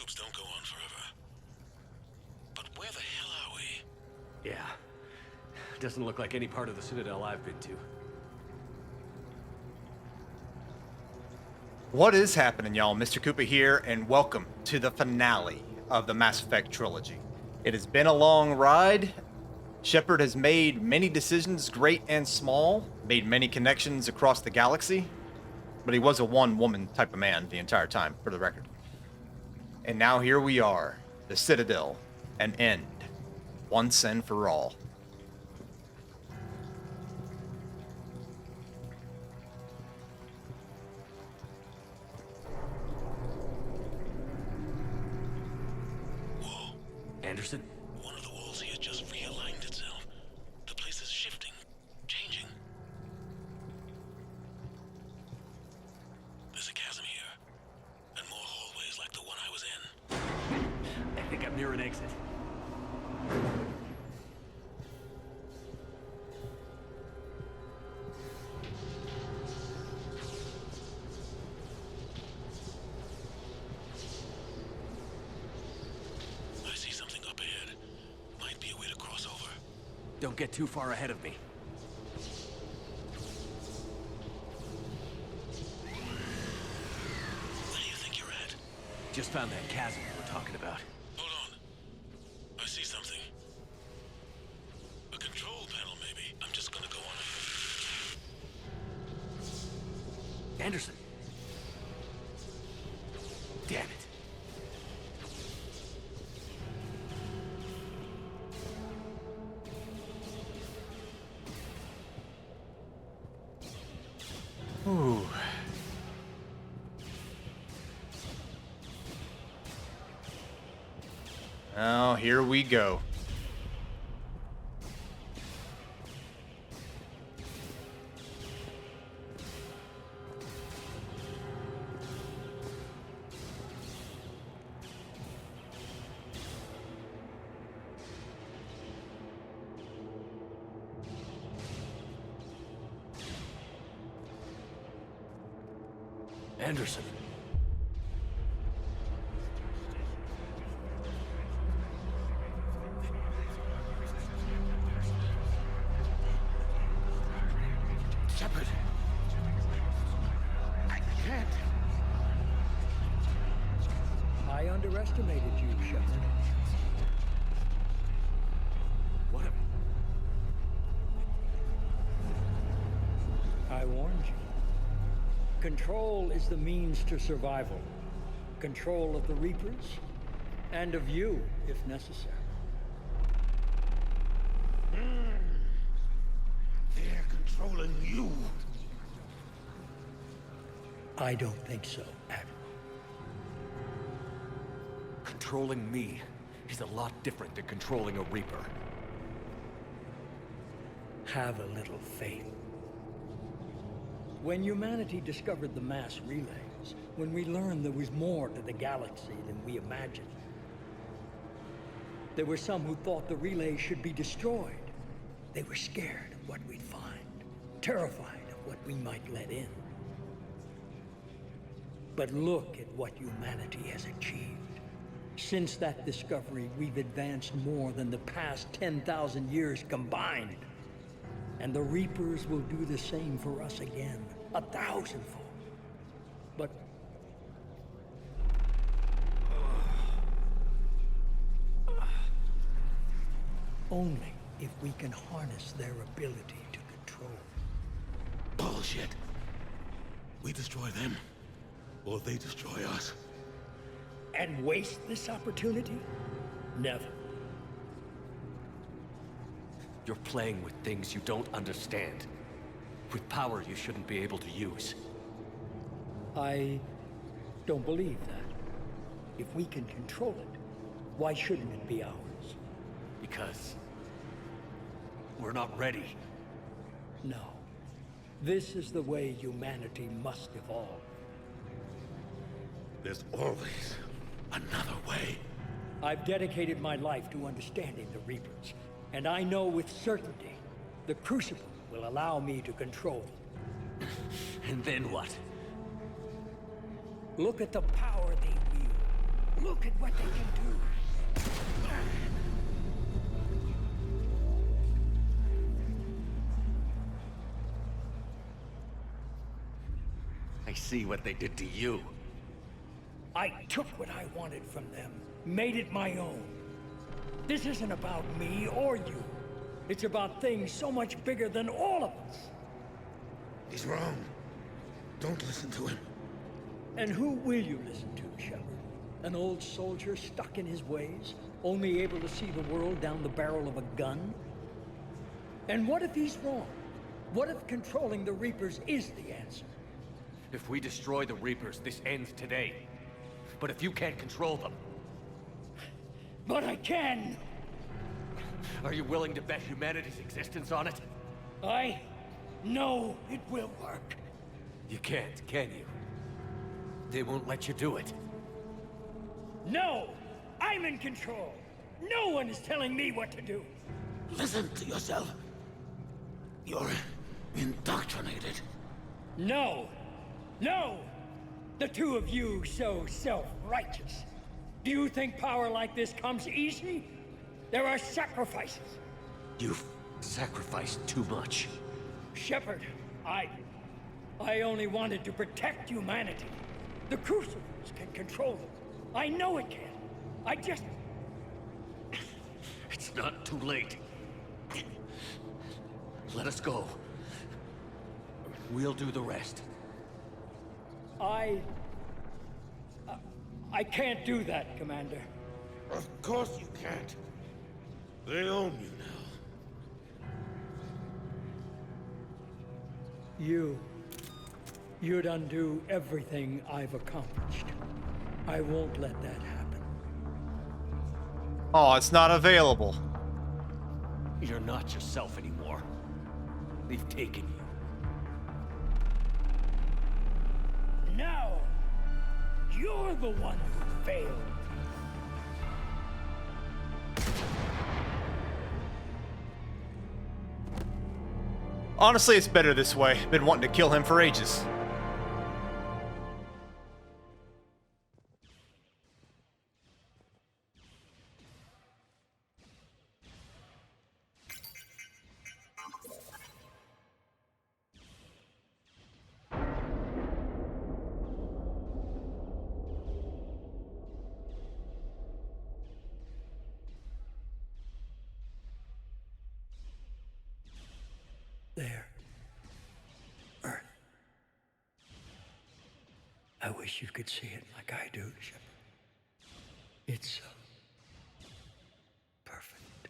loops don't go on forever. But where the hell are we? Yeah. Doesn't look like any part of the Citadel I've been to. What is happening, y'all? Mr. Koopa here, and welcome to the finale of the Mass Effect trilogy. It has been a long ride. Shepard has made many decisions, great and small, made many connections across the galaxy, but he was a one-woman type of man the entire time, for the record. And now here we are, the Citadel, an end, once and for all. Anderson? One of the walls here just realigned itself. The place is shifting, changing. There's a chasm here, and more hallways like the one I was in. I think I'm near an exit. I see something up ahead. Might be a way to cross over. Don't get too far ahead of me. Where do you think you're at? Just found that chasm you were talking about. Hold on. I see something. A control panel, maybe. I'm just gonna go on it. Anderson! Damn it. Ooh. Now, here we go. Anderson. Shepard! I can't. I underestimated you, Shepard. What? I warned you. Control is the means to survival. Control of the Reapers, and of you, if necessary. They're controlling you. I don't think so, Admiral. Controlling me is a lot different than controlling a Reaper. Have a little faith. When humanity discovered the mass relays, when we learned there was more to the galaxy than we imagined, there were some who thought the relays should be destroyed. They were scared of what we'd find, terrified of what we might let in. But look at what humanity has achieved. Since that discovery, we've advanced more than the past 10,000 years combined. And the Reapers will do the same for us again, 1,000-fold. But only if we can harness their ability to control. Bullshit. We destroy them, or they destroy us. And waste this opportunity? Never. You're playing with things you don't understand. With power you shouldn't be able to use. I don't believe that. If we can control it, why shouldn't it be ours? Because we're not ready. No. This is the way humanity must evolve. There's always another way. I've dedicated my life to understanding the Reapers, and I know with certainty the Crucible will allow me to control them. And then what? Look at the power they wield. Look at what they can do. I see what they did to you. I took what I wanted from them, made it my own. This isn't about me or you. It's about things so much bigger than all of us. He's wrong. Don't listen to him. And who will you listen to, Shepard? An old soldier stuck in his ways, only able to see the world down the barrel of a gun? And what if he's wrong? What if controlling the Reapers is the answer? If we destroy the Reapers, this ends today. But if you can't control them... But I can! Are you willing to bet humanity's existence on it? I know it will work. You can't, can you? They won't let you do it. No! I'm in control! No one is telling me what to do! Listen to yourself. You're indoctrinated. No! No! The two of you so self-righteous. Do you think power like this comes easy? There are sacrifices. You've sacrificed too much. Shepard, I only wanted to protect humanity. The Crucibles can control them. I know it can. I just... It's not too late. Let us go. We'll do the rest. I can't do that, Commander. Of course you can't. They own you now. You'd undo everything I've accomplished. I won't let that happen. Oh, it's not available. You're not yourself anymore. They've taken you. Now, you're the one who failed. Honestly, it's better this way. Been wanting to kill him for ages. There. Earth. I wish you could see it like I do, Shepard. It's so... perfect.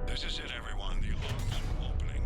This is it, everyone. The alarm opening.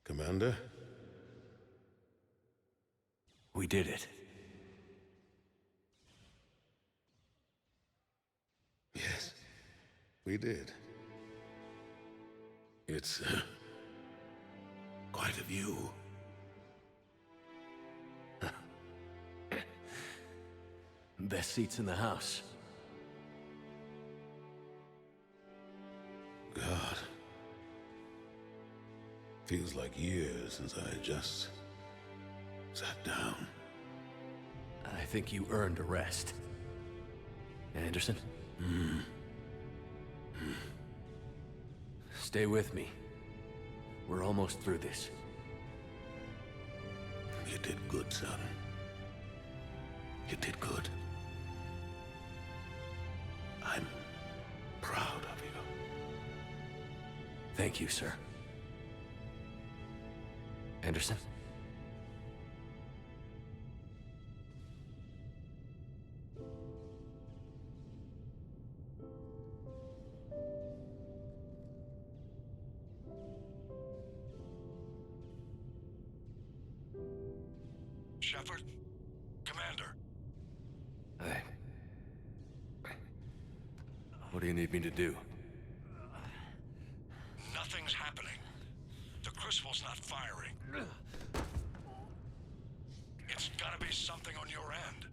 Commander? We did it. Yes, we did. It's quite a view. Best seats in the house. God. Feels like years since I just Sat down. I think you earned a rest. Anderson? Stay with me. We're almost through this. You did good, son. You did good. I'm proud of you. Thank you, sir. Anderson? Shepard? Commander? What do you need me to do? Nothing's happening. The crucible's not firing. It's gotta be something on your end.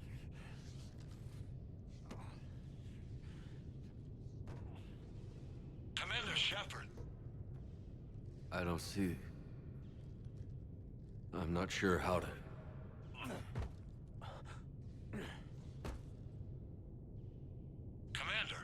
Commander Shepard. I don't see... I'm not sure how to... Commander.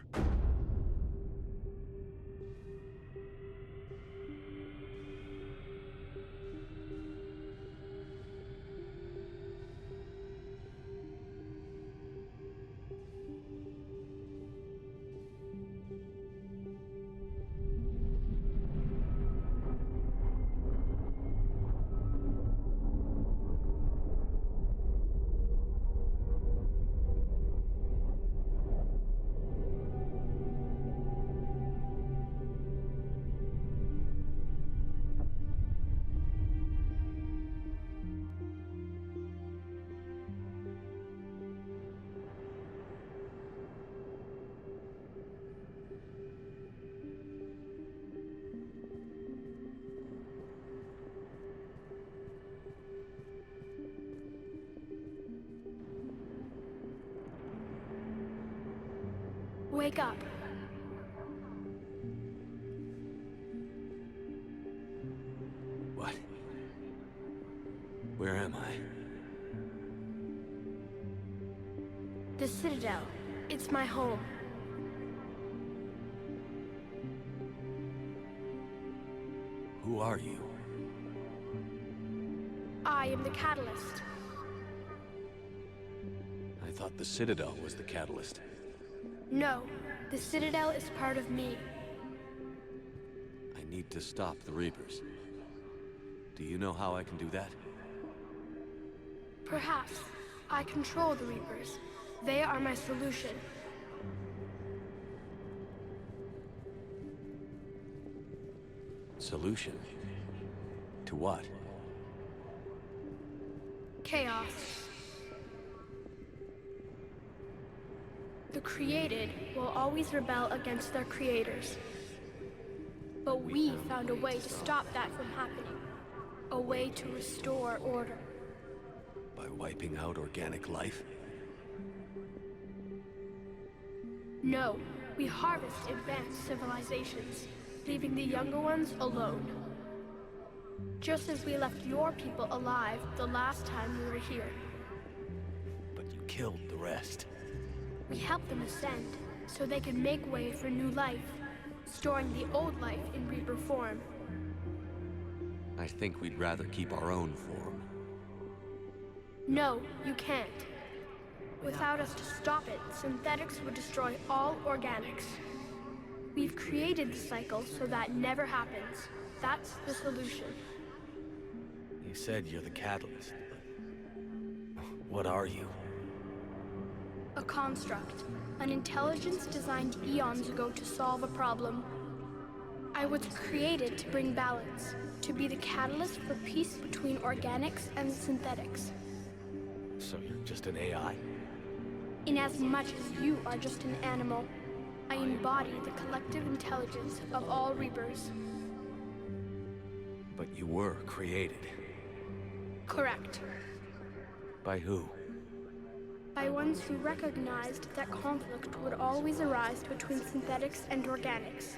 Wake up. What? Where am I? The Citadel. It's my home. Who are you? I am the Catalyst. I thought the Citadel was the catalyst. No, the Citadel is part of me. I need to stop the Reapers. Do you know how I can do that? Perhaps. I control the Reapers. They are my solution. Solution? To what? Chaos. The created will always rebel against their creators. But we found a way to stop that from happening. A way to restore order. By wiping out organic life? No, we harvest advanced civilizations, leaving the younger ones alone. Just as we left your people alive the last time we were here. But you killed the rest. We helped them ascend, so they could make way for new life, storing the old life in Reaper form. I think we'd rather keep our own form. No, you can't. Without us to stop it, synthetics would destroy all organics. We've created the cycle so that never happens. That's the solution. You said you're the catalyst. What are you? A construct. An intelligence designed eons ago to solve a problem. I was created to bring balance, to be the catalyst for peace between organics and synthetics. So you're just an AI? Inasmuch as you are just an animal, I embody the collective intelligence of all Reapers. But you were created. Correct. By who? By ones who recognized that conflict would always arise between synthetics and organics.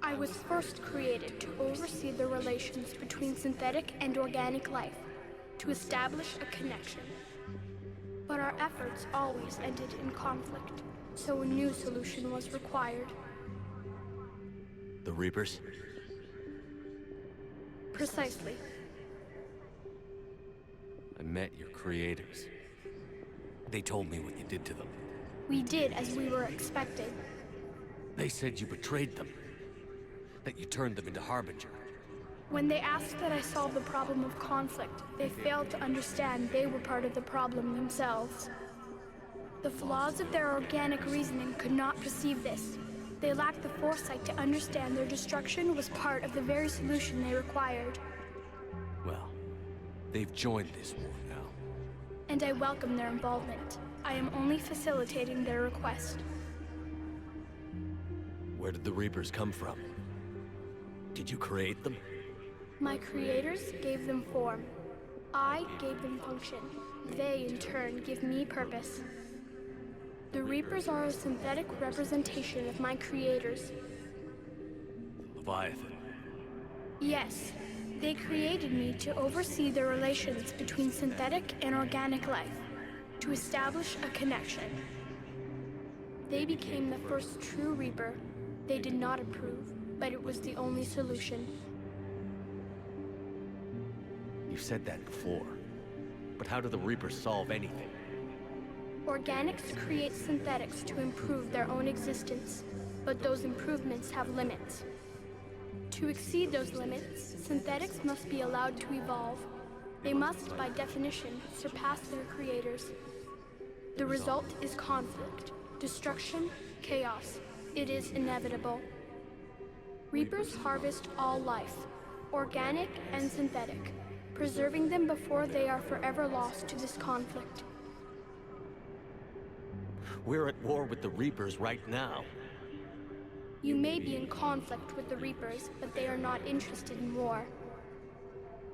I was first created to oversee the relations between synthetic and organic life, to establish a connection. But our efforts always ended in conflict, so a new solution was required. The Reapers? Precisely. I met your creators. They told me what you did to them. We did as we were expecting. They said you betrayed them. That you turned them into Harbinger. When they asked that I solve the problem of conflict, they failed to understand they were part of the problem themselves. The flaws of their organic reasoning could not perceive this. They lacked the foresight to understand their destruction was part of the very solution they required. Well, they've joined this war now. And I welcome their involvement. I am only facilitating their request. Where did the Reapers come from? Did you create them? My creators gave them form. I gave them function. They, in turn, give me purpose. The Reapers are a synthetic representation of my creators. Leviathan. Yes, they created me to oversee the relations between synthetic and organic life, to establish a connection. They became the first true Reaper. They did not approve, but it was the only solution. You've said that before. But how do the Reapers solve anything? Organics create synthetics to improve their own existence, but those improvements have limits. To exceed those limits, synthetics must be allowed to evolve. They must, by definition, surpass their creators. The result is conflict, destruction, chaos. It is inevitable. Reapers harvest all life, organic and synthetic, preserving them before they are forever lost to this conflict. We're at war with the Reapers right now. You may be in conflict with the Reapers, but they are not interested in war.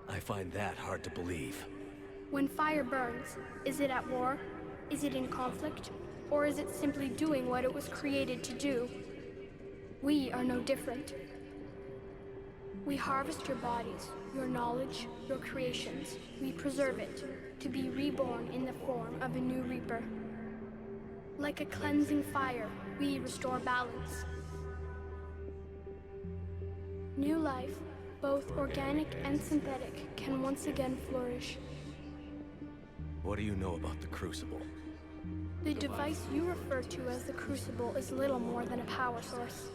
I find that hard to believe. When fire burns, is it at war? Is it in conflict? Or is it simply doing what it was created to do? We are no different. We harvest your bodies, your knowledge, your creations. We preserve it, to be reborn in the form of a new Reaper. Like a cleansing fire, we restore balance. New life, both organic and synthetic, can once again flourish. What do you know about the Crucible? The device you refer to as the Crucible is little more than a power source.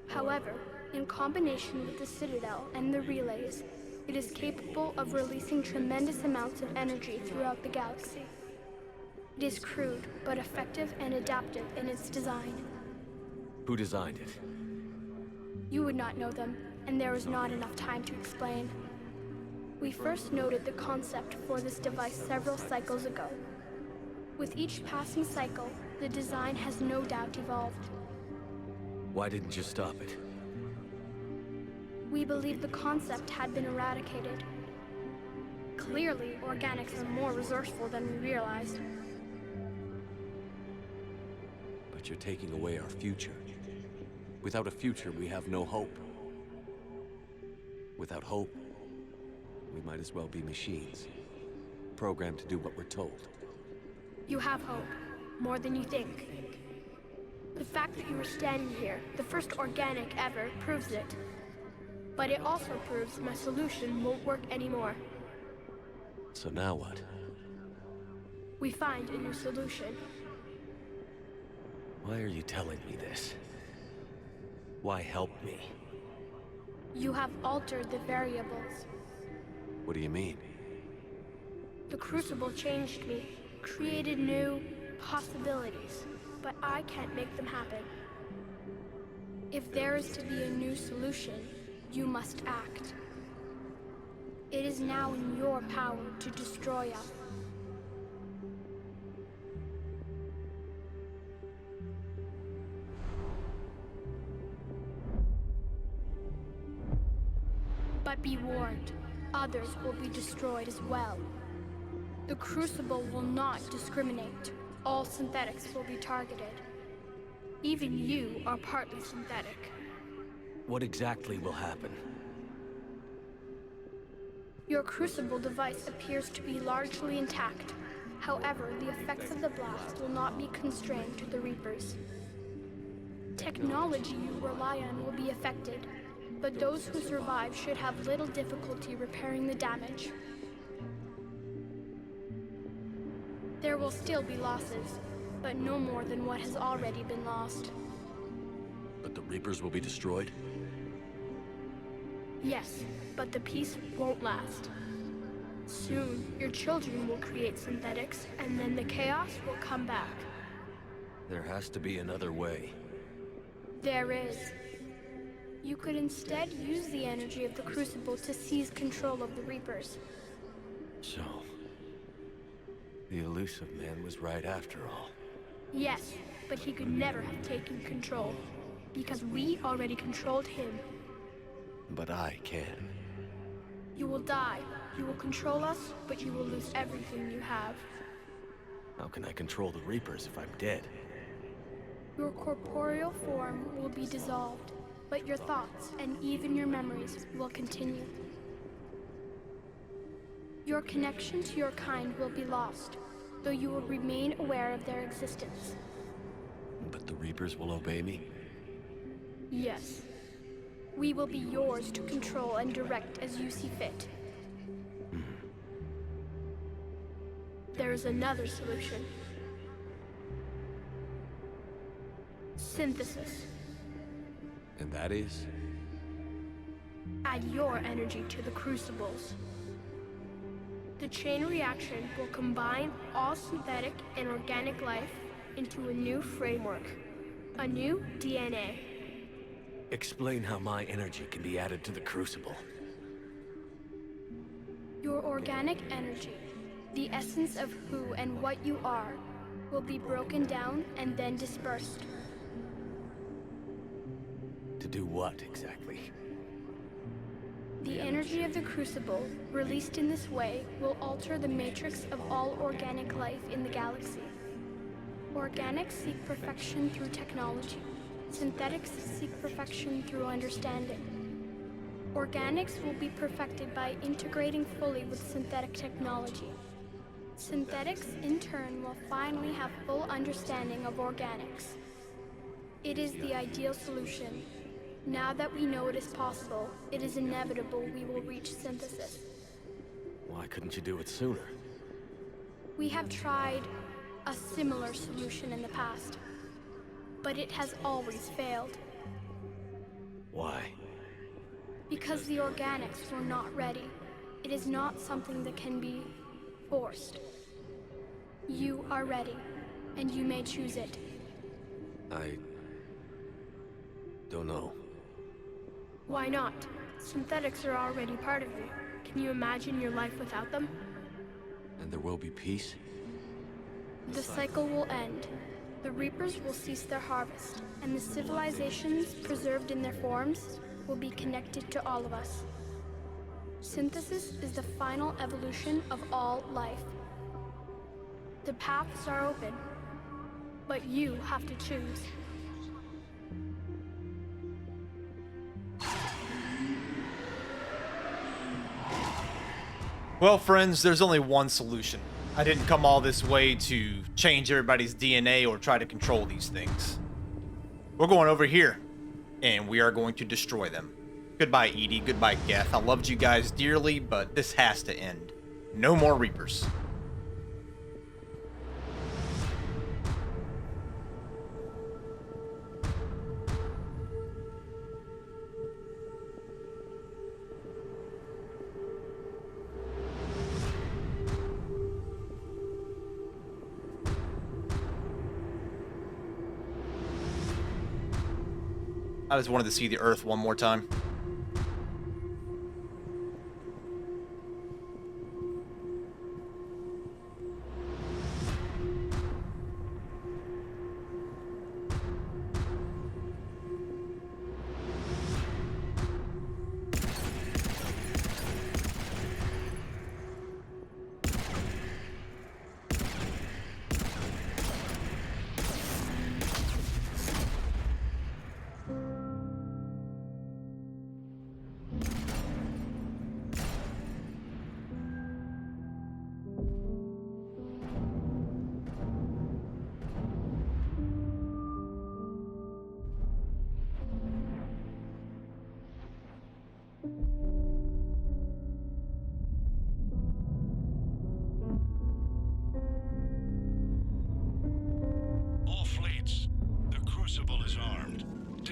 However, in combination with the Citadel and the relays, it is capable of releasing tremendous amounts of energy throughout the galaxy. It is crude, but effective and adaptive in its design. Who designed it? You would not know them, and there is not enough time to explain. We first noted the concept for this device several cycles ago. With each passing cycle, the design has no doubt evolved. Why didn't you stop it? We believed the concept had been eradicated. Clearly, organics are more resourceful than we realized. But you're taking away our future. Without a future, we have no hope. Without hope, we might as well be machines, programmed to do what we're told. You have hope, more than you think. The fact that you are standing here, the first organic ever, proves it. But it also proves my solution won't work anymore. So now what? We find a new solution. Why are you telling me this? Why help me? You have altered the variables. What do you mean? The Crucible changed me, created new possibilities, but I can't make them happen. If there is to be a new solution, you must act. It is now in your power to destroy us. But be warned, others will be destroyed as well. The Crucible will not discriminate. All synthetics will be targeted. Even you are partly synthetic. What exactly will happen? Your crucible device appears to be largely intact. However, the effects of the blast will not be constrained to the Reapers. Technology you rely on will be affected, but those who survive should have little difficulty repairing the damage. There will still be losses, but no more than what has already been lost. But the Reapers will be destroyed? Yes, but the peace won't last. Soon, your children will create synthetics, and then the chaos will come back. There has to be another way. There is. You could instead use the energy of the Crucible to seize control of the Reapers. So... the Illusive Man was right after all. Yes, but he could never have taken control, because we already controlled him. But I can. You will die. You will control us, but you will lose everything you have. How can I control the Reapers if I'm dead? Your corporeal form will be dissolved, but your thoughts and even your memories will continue. Your connection to your kind will be lost, though you will remain aware of their existence. But the Reapers will obey me? Yes. We will be yours to control and direct as you see fit. There is another solution. Synthesis. And that is? Add your energy to the crucibles. The chain reaction will combine all synthetic and organic life into a new framework, a new DNA. Explain how my energy can be added to the Crucible. Your organic energy, the essence of who and what you are, will be broken down and then dispersed. To do what, exactly? The energy of the Crucible, released in this way, will alter the matrix of all organic life in the galaxy. Organics seek perfection through technology. Synthetics seek perfection through understanding. Organics will be perfected by integrating fully with synthetic technology. Synthetics, in turn, will finally have full understanding of organics. It is the ideal solution. Now that we know it is possible, it is inevitable we will reach synthesis. Why couldn't you do it sooner? We have tried a similar solution in the past, but it has always failed. Why? Because the organics were not ready. It is not something that can be forced. You are ready, and you may choose it. I... don't know. Why not? Synthetics are already part of you. Can you imagine your life without them? And there will be peace? The cycle will end. The Reapers will cease their harvest, and the civilizations preserved in their forms will be connected to all of us. Synthesis is the final evolution of all life. The paths are open, but you have to choose. Well, friends, there's only one solution. I didn't come all this way to change everybody's DNA or try to control these things. We're going over here, and we are going to destroy them. Goodbye, Edie. Goodbye, Geth. I loved you guys dearly, but this has to end. No more Reapers. I just wanted to see the Earth one more time.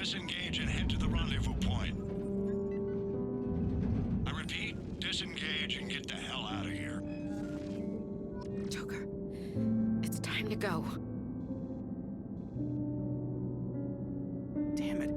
Disengage and head to the rendezvous point. I repeat, disengage and get the hell out of here. Joker, it's time to go. Damn it.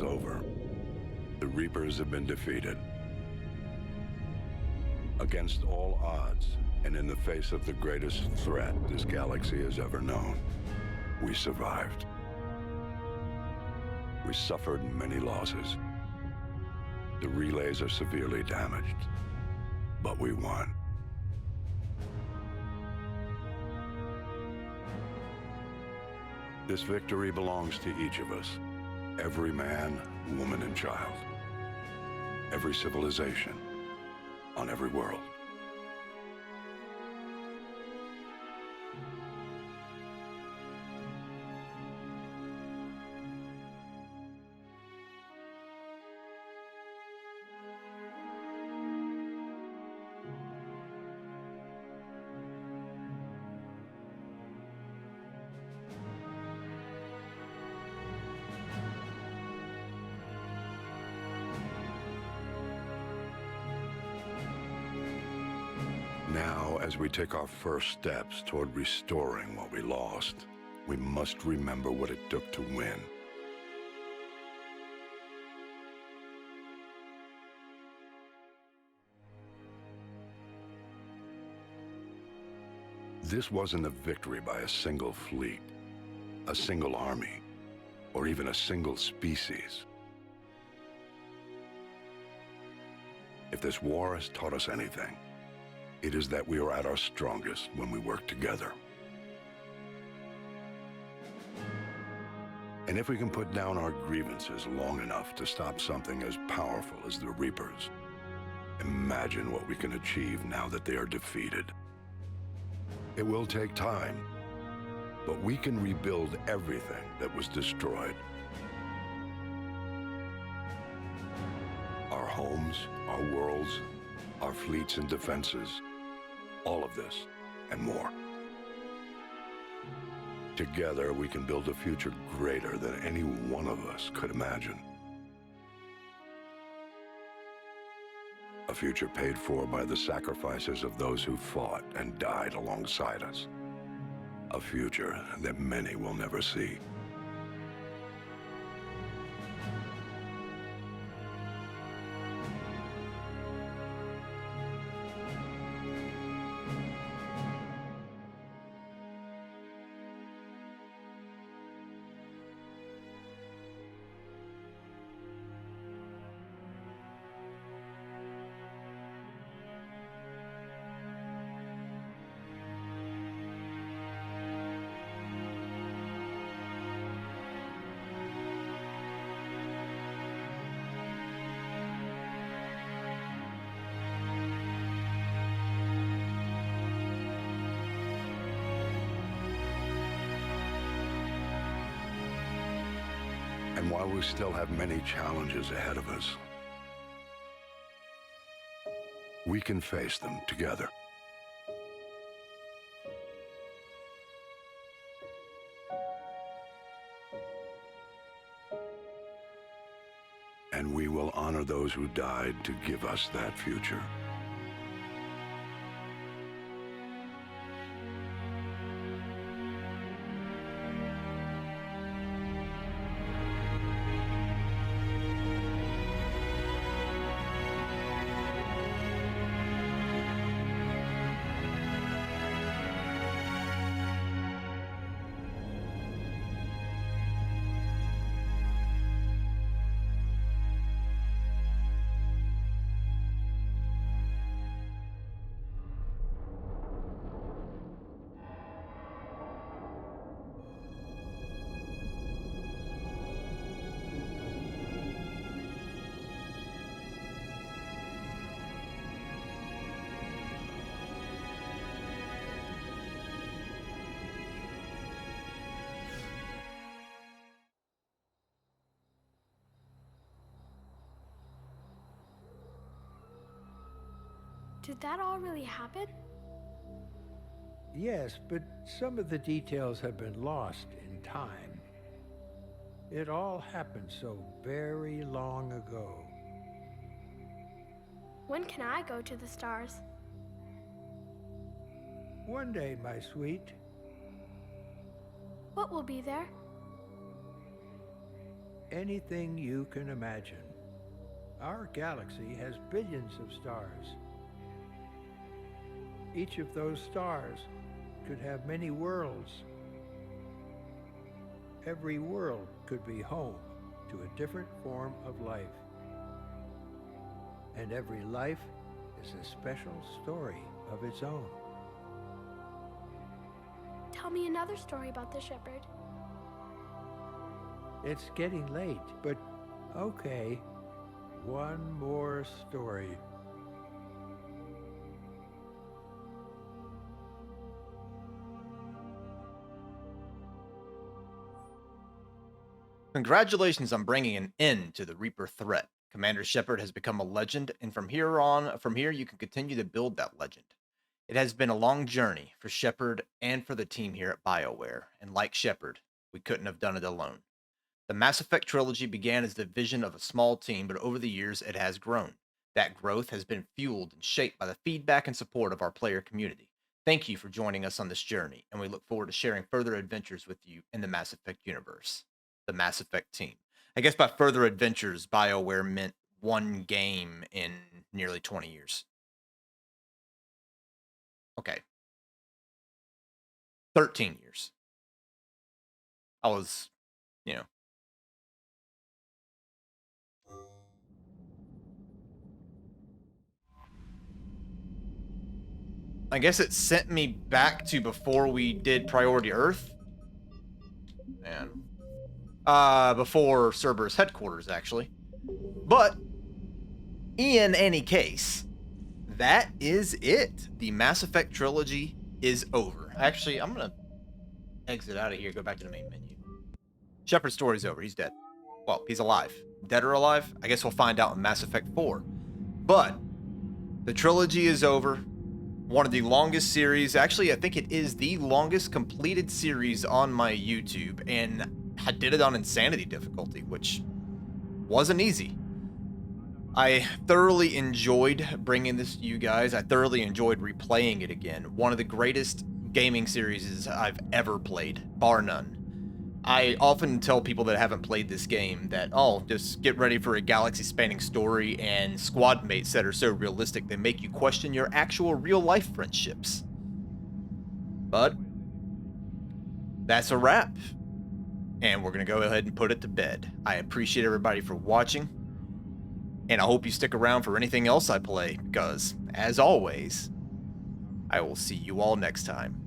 over. The Reapers have been defeated. Against all odds, and in the face of the greatest threat this galaxy has ever known, we survived. We suffered many losses. The relays are severely damaged, but we won. This victory belongs to each of us. Every man, woman, and child. Every civilization on every world. Now, as we take our first steps toward restoring what we lost, we must remember what it took to win. This wasn't a victory by a single fleet, a single army, or even a single species. If this war has taught us anything, it is that we are at our strongest when we work together. And if we can put down our grievances long enough to stop something as powerful as the Reapers, imagine what we can achieve now that they are defeated. It will take time, but we can rebuild everything that was destroyed. Our homes, our worlds, our fleets and defenses, all of this and more. Together, we can build a future greater than any one of us could imagine. A future paid for by the sacrifices of those who fought and died alongside us. A future that many will never see. And while we still have many challenges ahead of us, we can face them together. And we will honor those who died to give us that future. Did that all really happen? Yes, but some of the details have been lost in time. It all happened so very long ago. When can I go to the stars? One day, my sweet. What will be there? anything you can imagine. Our galaxy has billions of stars. Each of those stars could have many worlds. Every world could be home to a different form of life. And every life is a special story of its own. Tell me another story about the Shepard. It's getting late, but okay. One more story. Congratulations on bringing an end to the Reaper threat. Commander Shepard has become a legend, and from here you can continue to build that legend. It has been a long journey for Shepard and for the team here at BioWare, and like Shepard, we couldn't have done it alone. The Mass Effect trilogy began as the vision of a small team, but over the years it has grown. That growth has been fueled and shaped by the feedback and support of our player community. Thank you for joining us on this journey, and we look forward to sharing further adventures with you in the Mass Effect universe. The Mass Effect team. I guess by further adventures, BioWare meant one game in nearly 20 years. Okay. 13 years. I was, you know. I guess it sent me back to before we did Priority Earth. Man. Before Cerberus headquarters, actually. But, in any case, that is it. The Mass Effect trilogy is over. Actually, I'm going to exit out of here, go back to the main menu. Shepard's story's over. He's dead. Well, he's alive. Dead or alive? I guess we'll find out in Mass Effect 4. But, the trilogy is over. One of the longest series. Actually, I think it is the longest completed series on my YouTube. And I did it on Insanity difficulty, which wasn't easy. I thoroughly enjoyed bringing this to you guys. I thoroughly enjoyed replaying it again. One of the greatest gaming series I've ever played, bar none. I often tell people that haven't played this game that, oh, just get ready for a galaxy-spanning story and squad mates that are so realistic they make you question your actual real-life friendships. But that's a wrap. And we're going to go ahead and put it to bed. I appreciate everybody for watching. And I hope you stick around for anything else I play, because, as always, I will see you all next time.